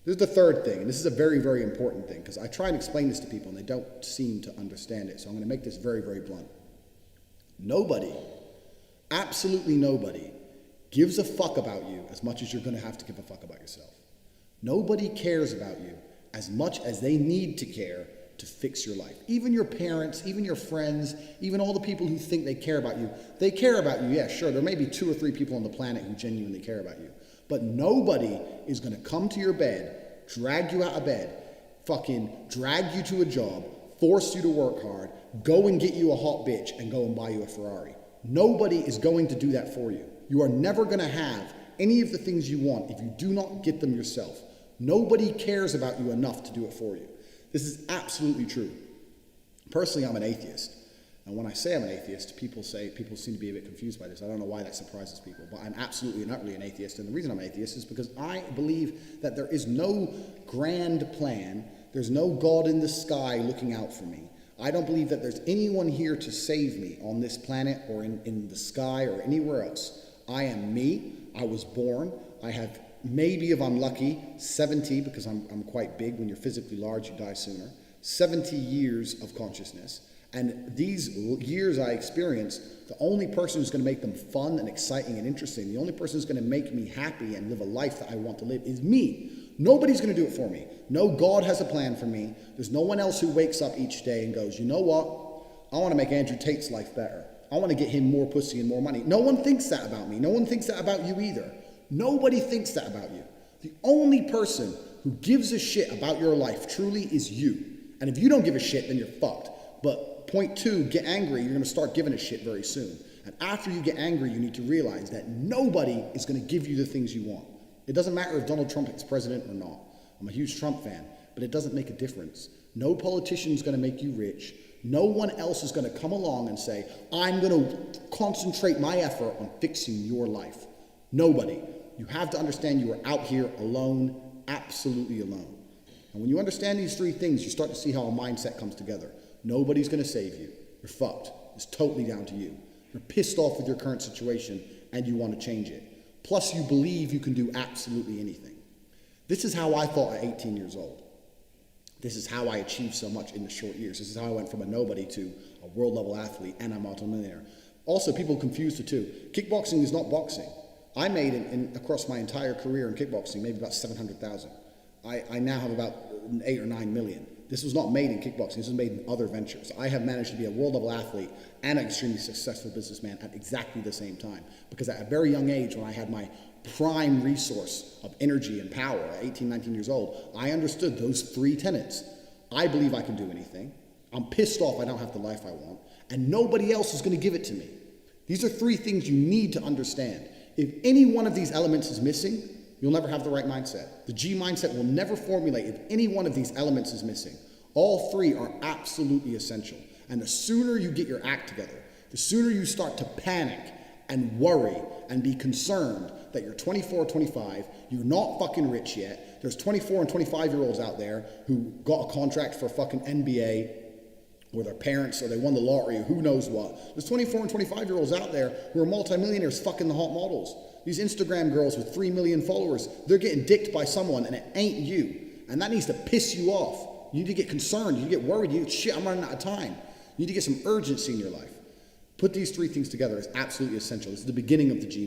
Here's the third thing, and this is a very, very important thing, because I try and explain this to people and they don't seem to understand it. So I'm going to make this very, very blunt. Nobody, absolutely nobody, gives a fuck about you as much as you're going to have to give a fuck about yourself. Nobody cares about you as much as they need to care to fix your life. Even your parents, even your friends, even all the people who think they care about you, they care about you. Yeah, sure, there may be 2 or 3 people on the planet who genuinely care about you. But nobody is going to come to your bed, drag you out of bed, fucking drag you to a job, force you to work hard, go and get you a hot bitch and go and buy you a Ferrari. Nobody is going to do that for you. You are never going to have any of the things you want if you do not get them yourself. Nobody cares about you enough to do it for you. This is absolutely true. Personally, I'm an atheist. And when I say I'm an atheist, people seem to be a bit confused by this. I don't know why that surprises people, but I'm absolutely and utterly an atheist. And the reason I'm an atheist is because I believe that there is no grand plan. There's no God in the sky looking out for me. I don't believe that there's anyone here to save me on this planet or in the sky or anywhere else. I am me. I was born. I have maybe, if I'm lucky, 70, because I'm quite big. When you're physically large, you die sooner. 70 years of consciousness. And these years I experienced, the only person who's going to make them fun and exciting and interesting, the only person who's going to make me happy and live a life that I want to live is me. Nobody's going to do it for me. No God has a plan for me. There's no one else who wakes up each day and goes, you know what? I want to make Andrew Tate's life better. I want to get him more pussy and more money. No one thinks that about me. No one thinks that about you either. Nobody thinks that about you. The only person who gives a shit about your life truly is you. And if you don't give a shit, then you're fucked. But point 2, get angry. You're going to start giving a shit very soon. And after you get angry, you need to realize that nobody is going to give you the things you want. It doesn't matter if Donald Trump is president or not. I'm a huge Trump fan, but it doesn't make a difference. No politician is going to make you rich. No one else is going to come along and say, I'm going to concentrate my effort on fixing your life. Nobody. You have to understand you are out here alone, absolutely alone. And when you understand these 3 things, you start to see how a mindset comes together. Nobody's going to save you. You're fucked. It's totally down to you. You're pissed off with your current situation and you want to change it. Plus, you believe you can do absolutely anything. This is how I thought at 18 years old. This is how I achieved so much in the short years. This is how I went from a nobody to a world-level athlete and a multimillionaire. Also, people confuse the two. Kickboxing is not boxing. I made, across my entire career in kickboxing, maybe about 700,000. I now have about 8 or 9 million. This was not made in kickboxing. This was made in other ventures. I have managed to be a world-level athlete and an extremely successful businessman at exactly the same time. Because at a very young age, when I had my prime resource of energy and power at 18, 19 years old, I understood those 3 tenets. I believe I can do anything. I'm pissed off I don't have the life I want. And nobody else is going to give it to me. These are 3 things you need to understand. If any one of these elements is missing, you'll never have the right mindset. The G mindset will never formulate if any one of these elements is missing. All 3 are absolutely essential. And the sooner you get your act together, the sooner you start to panic and worry and be concerned that you're 24 or 25, you're not fucking rich yet. There's 24 and 25-year-olds out there who got a contract for fucking NBA or their parents, or they won the lottery, or who knows what. There's 24 and 25-year-olds out there who are multimillionaires fucking the hot models. These Instagram girls with 3 million followers, they're getting dicked by someone and it ain't you. And that needs to piss you off. You need to get concerned. You need to get worried. Shit, I'm running out of time. You need to get some urgency in your life. Put these 3 things together is absolutely essential. This is the beginning of the G